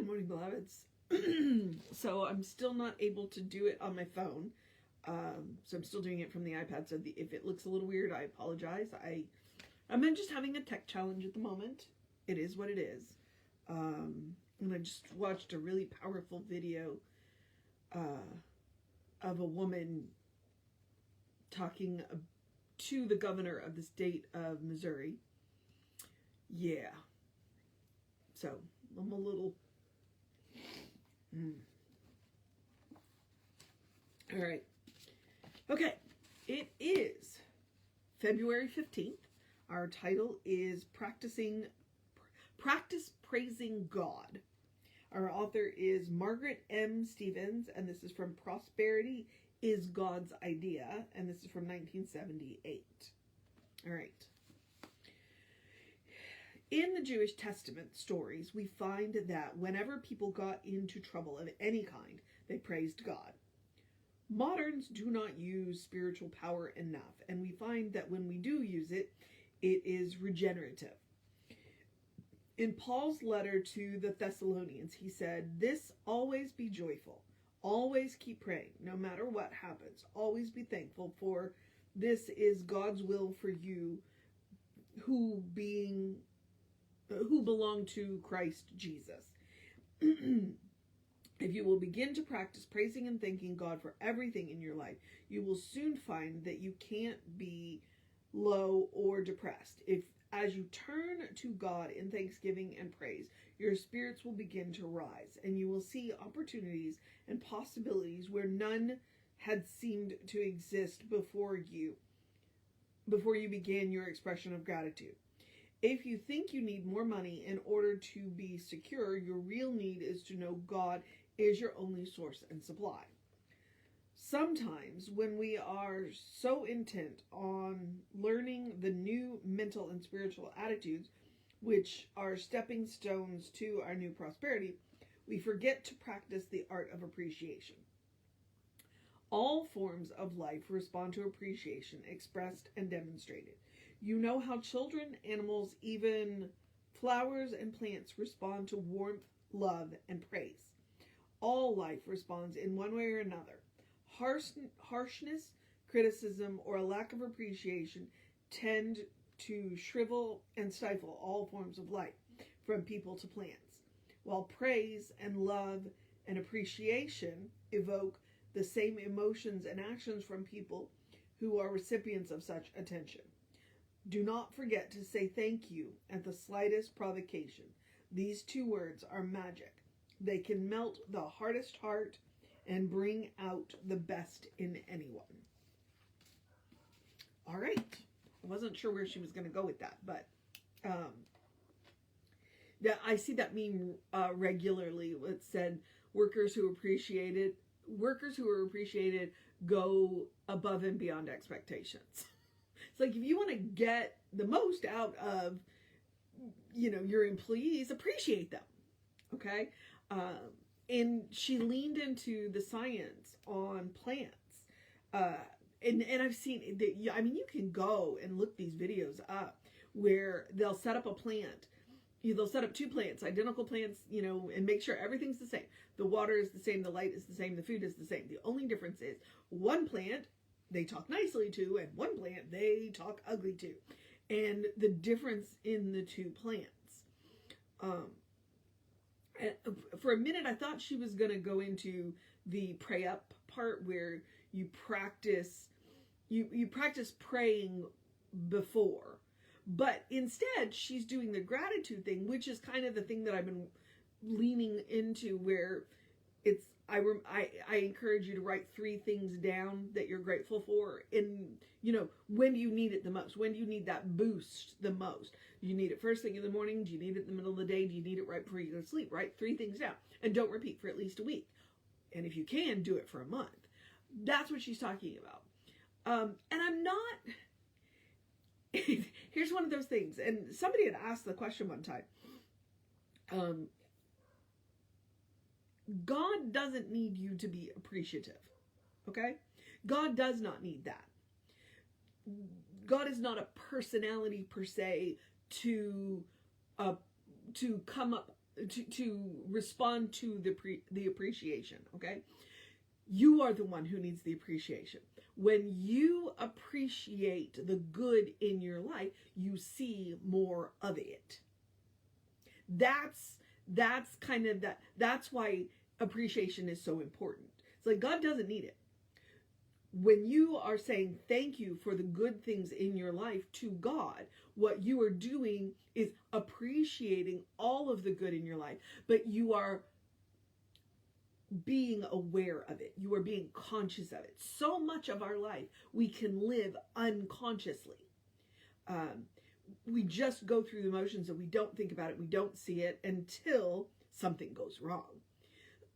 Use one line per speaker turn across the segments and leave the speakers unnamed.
Good morning, beloveds. So I'm still not able to do it on my phone. So I'm still doing it from the iPad. So if it looks a little weird, I apologize. I'm just having a tech challenge at the moment. It is what it is. And I just watched a really powerful video of a woman talking to the governor of the state of Missouri. Yeah. So I'm a little... All right. Okay. It is February 15th. Our title is Practice Praising God. Our author is Margaret M. Stevens, and this is from Prosperity is God's Idea, and this is from 1978. All right. In the Jewish Testament stories, we find that whenever people got into trouble of any kind, they praised God. Moderns do not use spiritual power enough, and we find that when we do use it, it is regenerative. In Paul's letter to the Thessalonians, he said, "This always be joyful, always keep praying, no matter what happens, always be thankful, for this is God's will for you who belong to Christ Jesus." If you will begin to practice praising and thanking God for everything in your life, you will soon find that you can't be low or depressed. As you turn to God in thanksgiving and praise, your spirits will begin to rise, and you will see opportunities and possibilities where none had seemed to exist before you began your expression of gratitude. If you think you need more money in order to be secure, your real need is to know God is your only source and supply. Sometimes when we are so intent on learning the new mental and spiritual attitudes, which are stepping stones to our new prosperity, we forget to practice the art of appreciation. All forms of life respond to appreciation, expressed and demonstrated. You know how children, animals, even flowers and plants respond to warmth, love, and praise. All life responds in one way or another. Harshness, criticism, or a lack of appreciation tend to shrivel and stifle all forms of life, from people to plants, while praise and love and appreciation evoke the same emotions and actions from people who are recipients of such attention. Do not forget to say thank you at the slightest provocation. These two words are magic. They can melt the hardest heart and bring out the best in anyone. All right. I wasn't sure where she was going to go with that, but yeah, I see that meme regularly. It said workers who are appreciated go above and beyond expectations. It's like, if you want to get the most out of, your employees, appreciate them. Okay. And she leaned into the science on plants. And I've seen that, you can go and look these videos up where they'll set up a plant. They'll set up two plants, identical plants, and make sure everything's the same. The water is the same, the light is the same, the food is the same. The only difference is one plant they talk nicely to, and one plant they talk ugly to. And the difference in the two plants. For a minute, I thought she was going to go into the pray up part where you practice praying before. But instead, she's doing the gratitude thing, which is kind of the thing that I've been leaning into, where it's, I encourage you to write 3 things down that you're grateful for. And, when do you need it the most? When do you need that boost the most? Do you need it first thing in the morning? Do you need it in the middle of the day? Do you need it right before you go to sleep? Write 3 things down and don't repeat for at least a week. And if you can, do it for a month. That's what she's talking about. And I'm not... Here's one of those things. And somebody had asked the question one time. God doesn't need you to be appreciative. Okay? God does not need that. God is not a personality per se to come up to respond to the appreciation, okay? You are the one who needs the appreciation. When you appreciate the good in your life, you see more of it. That's kind of that's why appreciation is so important. It's like God doesn't need it. When you are saying thank you for the good things in your life to God, what you are doing is appreciating all of the good in your life, but you are being aware of it. You are being conscious of it. So much of our life we can live unconsciously. We just go through the motions and we don't think about it. We don't see it until something goes wrong.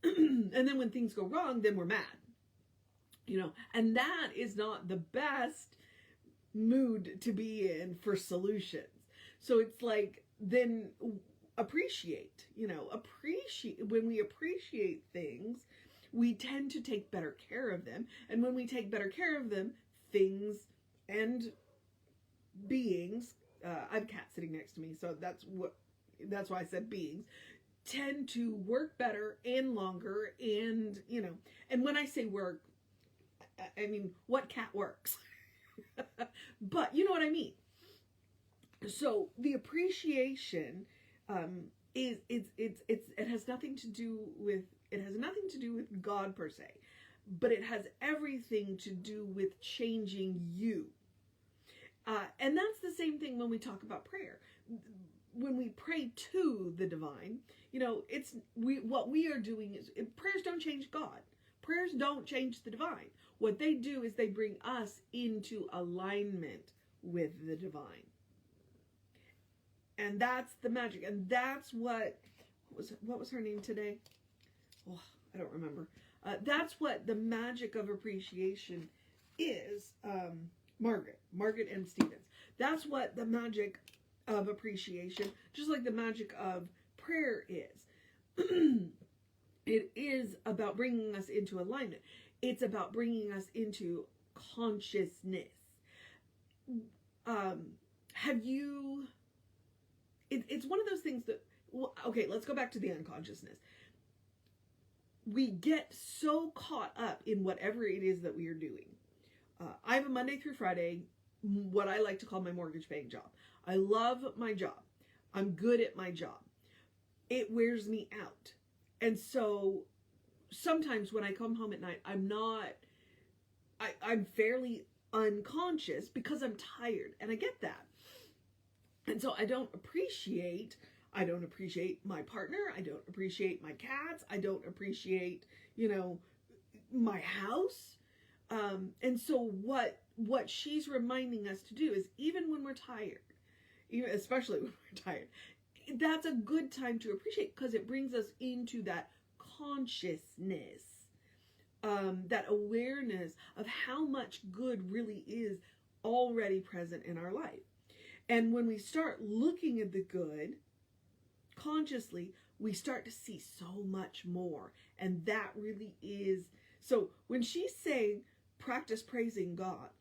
And then when things go wrong, then we're mad. And that is not the best mood to be in for solutions. So it's like, then appreciate, when we appreciate things, we tend to take better care of them. And when we take better care of them, things and beings, I have a cat sitting next to me, so that's why I said beings, tend to work better and longer. And, and when I say work, I mean, what cat works? But you know what I mean. So the appreciation it has nothing to do with God per se, but it has everything to do with changing you. And that's the same thing when we talk about prayer. When we pray to the divine, what we are doing is, prayers don't change God. Prayers don't change the divine. What they do is they bring us into alignment with the divine. And that's the magic. And that's what was her name today? Oh, I don't remember. That's what the magic of appreciation is. Margaret and Stevens. That's what the magic of appreciation, just like the magic of prayer is. It is about bringing us into alignment. It's about bringing us into consciousness. It's one of those things that, okay, let's go back to the unconsciousness. We get so caught up in whatever it is that we are doing. I have a Monday through Friday, what I like to call my mortgage paying job. I love my job. I'm good at my job. It wears me out. And so sometimes when I come home at night, I'm fairly unconscious because I'm tired, and I get that. And so I don't appreciate my partner. I don't appreciate my cats. I don't appreciate, my house. And so what she's reminding us to do is, even when we're tired, especially when we're tired, that's a good time to appreciate, because it brings us into that consciousness, that awareness of how much good really is already present in our life. And when we start looking at the good consciously, we start to see so much more. And that really is, so when she's saying practice praising God,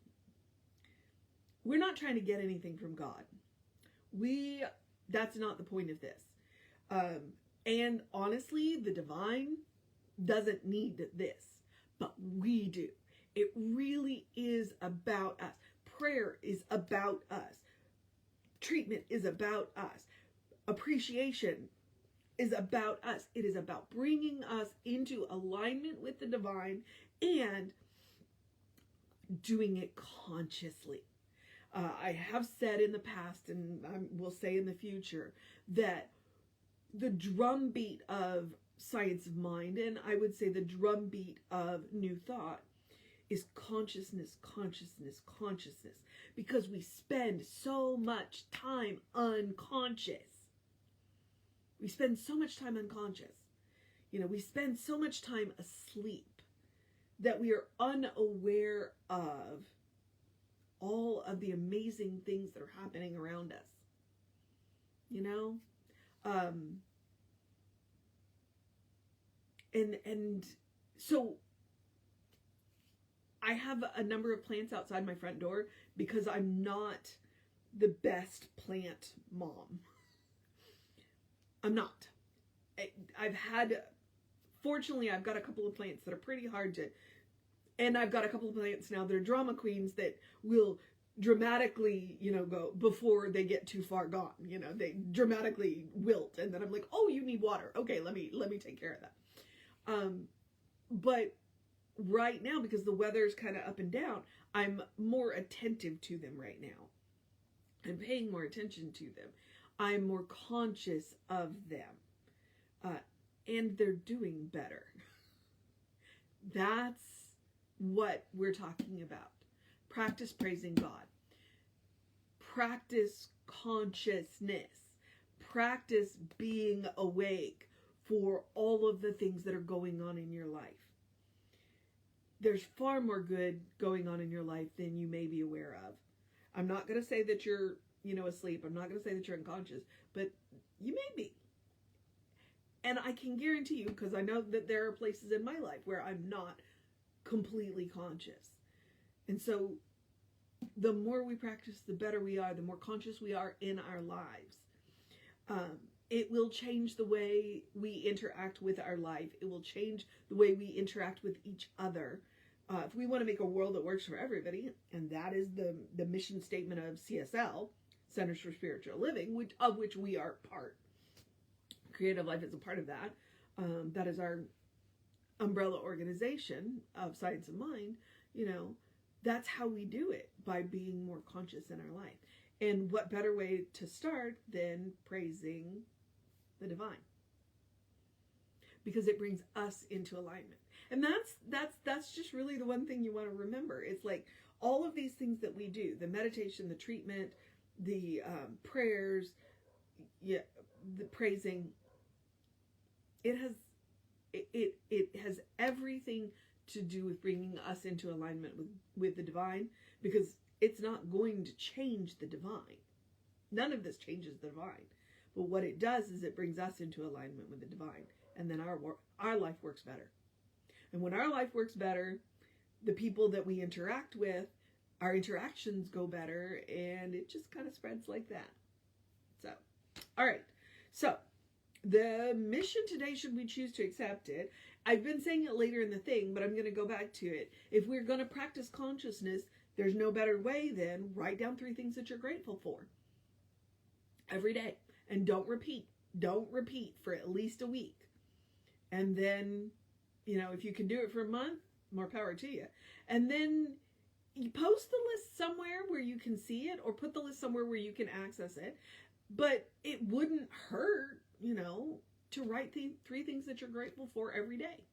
we're not trying to get anything from God. That's not the point of this. And honestly, the divine doesn't need this, but we do. It really is about us. Prayer is about us. Treatment is about us. Appreciation is about us. It is about bringing us into alignment with the divine and doing it consciously. I have said in the past, and I will say in the future, that the drumbeat of science of mind, and I would say the drumbeat of new thought, is consciousness, consciousness, consciousness. Because we spend so much time unconscious. We spend so much time unconscious. We spend so much time asleep that we are unaware of all of the amazing things that are happening around us. And so I have a number of plants outside my front door because I'm not the best plant mom. I'm not. fortunately, I've got a couple of plants that are pretty hard to, and I've got a couple of plants now that are drama queens that will dramatically, go before they get too far gone. They dramatically wilt, and then I'm like, oh, you need water. Okay, let me take care of that. But right now, because the weather's kind of up and down, I'm more attentive to them right now. I'm paying more attention to them. I'm more conscious of them. And they're doing better. That's what we're talking about. Practice praising God. Practice consciousness. Practice being awake for all of the things that are going on in your life. There's far more good going on in your life than you may be aware of. I'm not going to say that you're, asleep. I'm not going to say that you're unconscious, but you may be. And I can guarantee you, because I know that there are places in my life where I'm not completely conscious. And so the more we practice, the better we are, the more conscious we are in our lives. It will change the way we interact with our life. It will change the way we interact with each other. If we want to make a world that works for everybody, and that is the mission statement of CSL, Centers for Spiritual Living, of which we are part. Creative Life is a part of that. That is our umbrella organization of Science of Mind. That's how we do it, by being more conscious in our life. And what better way to start than praising the divine? Because it brings us into alignment. And that's just really the one thing you want to remember. It's like all of these things that we do, the meditation, the treatment, the prayers, the praising, it has everything to do with bringing us into alignment with the divine, because it's not going to change the divine. None of this changes the divine. But what it does is it brings us into alignment with the divine. And then our life works better. And when our life works better, the people that we interact with, our interactions go better, and it just kind of spreads like that. So, all right. So, the mission today, should we choose to accept it, I've been saying it later in the thing, but I'm going to go back to it. If we're going to practice consciousness, there's no better way than write down 3 things that you're grateful for every day. And don't repeat. Don't repeat for at least a week. And then, if you can do it for a month, more power to you. And then you post the list somewhere where you can see it, or put the list somewhere where you can access it. But it wouldn't hurt, to write the 3 things that you're grateful for every day.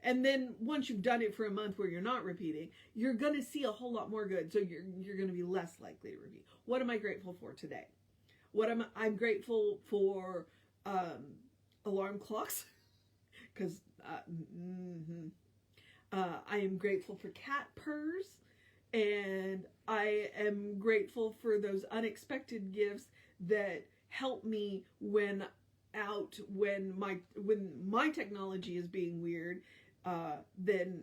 And then once you've done it for a month where you're not repeating, you're going to see a whole lot more good. So you're going to be less likely to repeat. What am I grateful for today? I'm grateful for alarm clocks, because I am grateful for cat purrs, and I am grateful for those unexpected gifts that help me when my technology is being weird. Then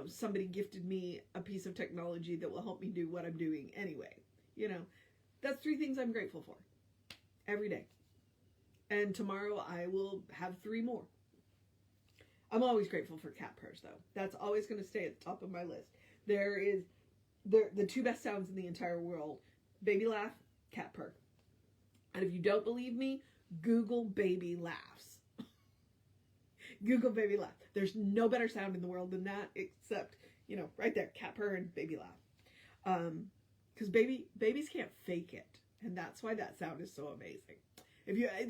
somebody gifted me a piece of technology that will help me do what I'm doing anyway. That's 3 things I'm grateful for every day. And tomorrow I will have 3 more. I'm always grateful for cat purrs, though. That's always going to stay at the top of my list. There is the 2 best sounds in the entire world: baby laugh, cat purr. And if you don't believe me, Google baby laughs. Google baby laugh. There's no better sound in the world than that, except, right there, cat purr and baby laugh. Because babies can't fake it. And that's why that sound is so amazing.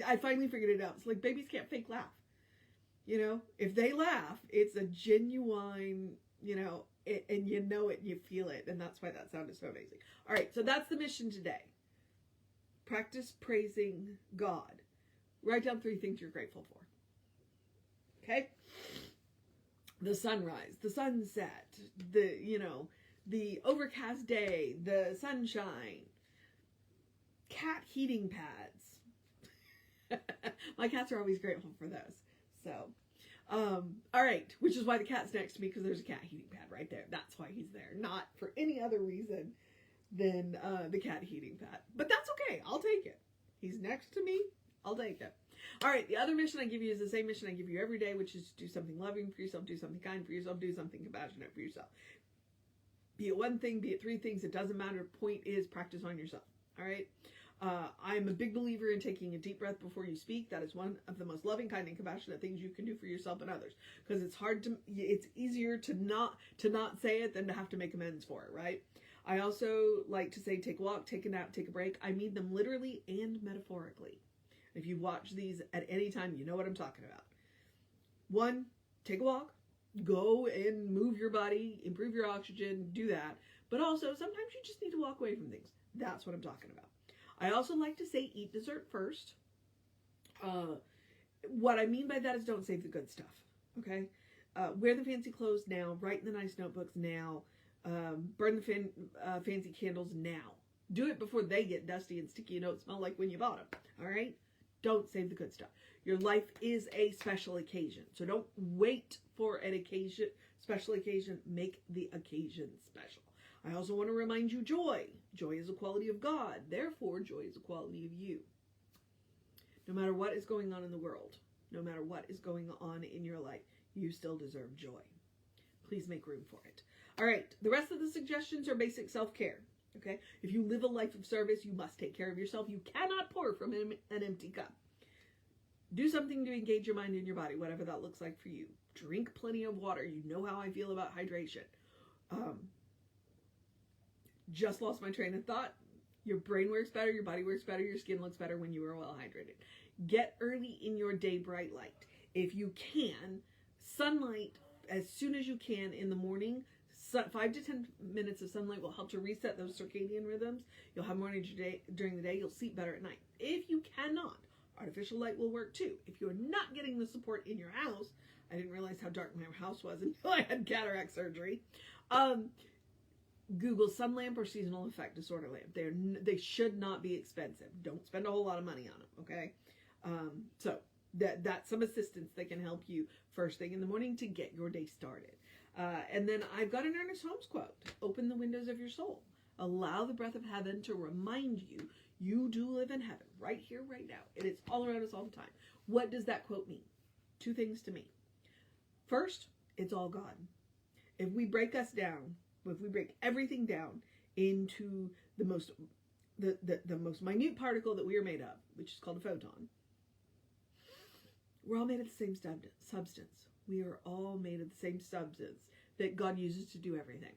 I finally figured it out. It's like babies can't fake laugh. If they laugh, it's a genuine, and you know it and you feel it. And that's why that sound is so amazing. All right, so that's the mission today. Practice praising God. Write down 3 things you're grateful for. Okay? The sunrise, the sunset, the overcast day, the sunshine, cat heating pads. My cats are always grateful for those. So, all right, which is why the cat's next to me, because there's a cat heating pad right there. That's why he's there, not for any other reason than the cat heating pad. But that's okay. I'll take it. He's next to me. I'll take it. All right, the other mission I give you is the same mission I give you every day, which is do something loving for yourself, do something kind for yourself, do something compassionate for yourself. Be it one thing, be it three things, it doesn't matter. Point is practice on yourself. All right. I'm a big believer in taking a deep breath before you speak. That is one of the most loving, kind, and compassionate things you can do for yourself and others. Because it's easier to not say it than to have to make amends for it, right? I also like to say, take a walk, take a nap, take a break. I mean them literally and metaphorically. If you watch these at any time, you know what I'm talking about. 1, take a walk, go and move your body, improve your oxygen, do that. But also, sometimes you just need to walk away from things. That's what I'm talking about. I also like to say eat dessert first. What I mean by that is don't save the good stuff, okay? Wear the fancy clothes now, write in the nice notebooks now, burn the fancy candles now. Do it before they get dusty and sticky and don't smell like when you bought them, all right? Don't save the good stuff. Your life is a special occasion, so don't wait for an occasion, special occasion. Make the occasion special. I also want to remind you joy. Joy is a quality of God. Therefore, joy is a quality of you. No matter what is going on in the world, no matter what is going on in your life, you still deserve joy. Please make room for it. All right. The rest of the suggestions are basic self-care. Okay. If you live a life of service, you must take care of yourself. You cannot pour from an empty cup. Do something to engage your mind and your body, whatever that looks like for you. Drink plenty of water. You know how I feel about hydration. Just lost my train of thought. Your brain works better, your body works better, your skin looks better when you are well hydrated. Get early in your day bright light. If you can, sunlight as soon as you can in the morning. 5 to 10 minutes of sunlight will help to reset those circadian rhythms. You'll have more energy during the day. You'll sleep better at night. If you cannot, artificial light will work too. If you're not getting the support in your house, I didn't realize how dark my house was until I had cataract surgery. Google sun lamp or seasonal effect disorder lamp. They should not be expensive. Don't spend a whole lot of money on them, okay? So that's some assistance that can help you first thing in the morning to get your day started. And then I've got an Ernest Holmes quote. Open the windows of your soul. Allow the breath of heaven to remind you you do live in heaven right here, right now. And it's all around us all the time. What does that quote mean? 2 things to me. First, it's all God. If we break everything down into the most minute particle that we are made of, which is called a photon, we're all made of the same substance. We are all made of the same substance that God uses to do everything.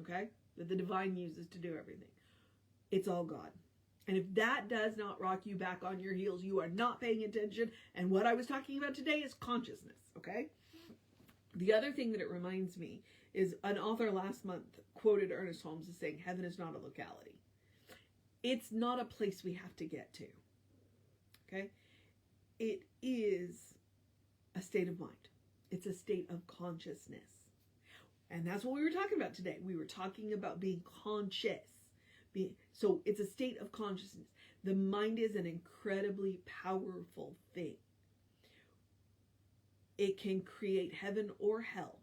Okay? That the divine uses to do everything. It's all God. And if that does not rock you back on your heels, you are not paying attention. And what I was talking about today is consciousness. Okay? The other thing that it reminds me is an author last month quoted Ernest Holmes as saying, heaven is not a locality. It's not a place we have to get to. Okay? It is a state of mind. It's a state of consciousness. And that's what we were talking about today. We were talking about being conscious. So it's a state of consciousness. The mind is an incredibly powerful thing. It can create heaven or hell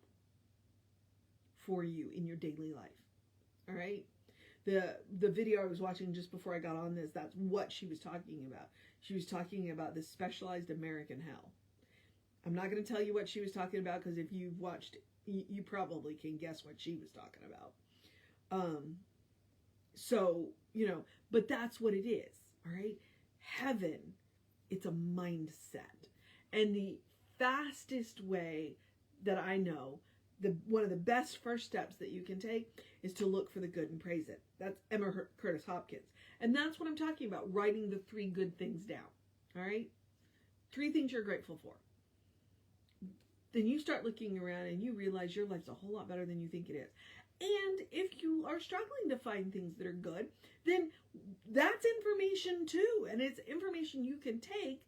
for you in your daily life. All right? The video I was watching just before I got on this, that's what she was talking about. She was talking about this specialized American hell. I'm not going to tell you what she was talking about because if you've watched, you probably can guess what she was talking about. So, but that's what it is. All right? Heaven, it's a mindset. And the fastest way that I know, one of the best first steps that you can take is to look for the good and praise it. That's Emma Curtis Hopkins. And that's what I'm talking about, writing the 3 good things down. All right? 3 things you're grateful for. Then you start looking around and you realize your life's a whole lot better than you think it is. And if you are struggling to find things that are good, then that's information too. And it's information you can take.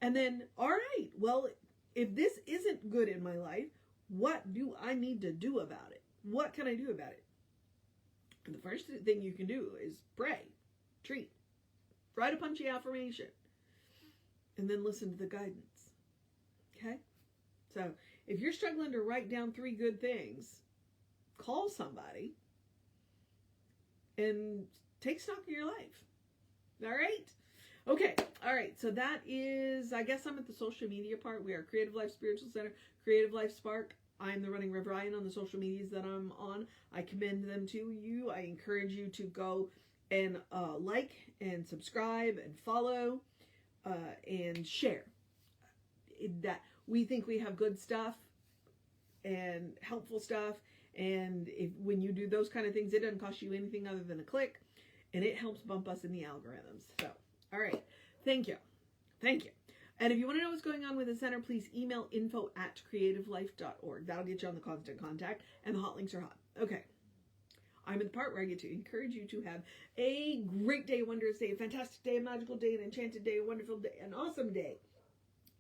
And then, all right, well, if this isn't good in my life, what do I need to do about it? What can I do about it? And the first thing you can do is pray, treat, write a punchy affirmation, and then listen to the guidance. Okay? So if you're struggling to write down 3 good things, call somebody and take stock of your life. All right? Okay, all right. So that is, I guess I'm at the social media part. We are Creative Life Spiritual Center, Creative Life Spark. I'm the running Rev Ryan on the social medias that I'm on. I commend them to you. I encourage you to go and like and subscribe and follow and share. That we think we have good stuff and helpful stuff. And when you do those kind of things, it doesn't cost you anything other than a click. And it helps bump us in the algorithms. So, all right. Thank you. Thank you. And if you want to know what's going on with the center, please email info@creativelife.org. That'll get you on the constant contact. And the hot links are hot. Okay. I'm at the part where I get to encourage you to have a great day, a wondrous day, a fantastic day, a magical day, an enchanted day, a wonderful day, an awesome day,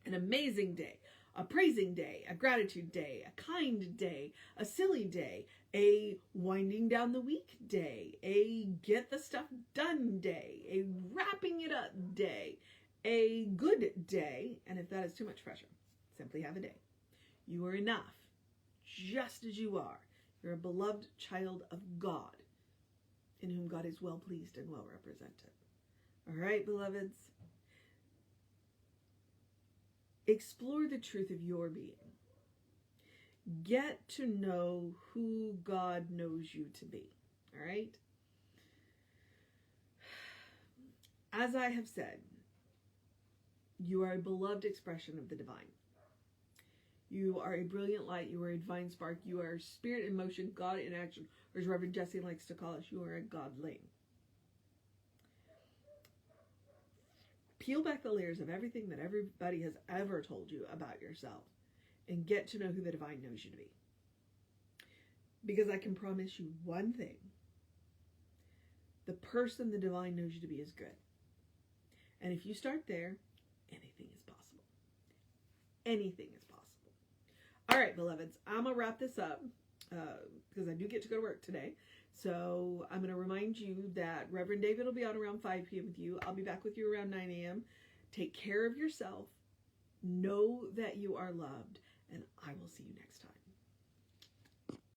an amazing day, a praising day, a gratitude day, a kind day, a silly day, a winding down the week day, a get the stuff done day, a wrapping it up day, a good day, and if that is too much pressure, simply have a day. You are enough, just as you are. You're a beloved child of God, in whom God is well pleased and well represented. All right, beloveds. Explore the truth of your being. Get to know who God knows you to be. All right? As I have said, you are a beloved expression of the divine. You are a brilliant light. You are a divine spark. You are spirit in motion, God in action, or as Reverend Jesse likes to call us, you are a godling. Peel back the layers of everything that everybody has ever told you about yourself and get to know who the divine knows you to be. Because I can promise you one thing. The person the divine knows you to be is good. And if you start there, anything is possible. Anything is possible. All right, beloveds, I'm going to wrap this up because I do get to go to work today. So I'm going to remind you that Reverend David will be on around 5 p.m. with you. I'll be back with you around 9 a.m. Take care of yourself. Know that you are loved. And I will see you next time.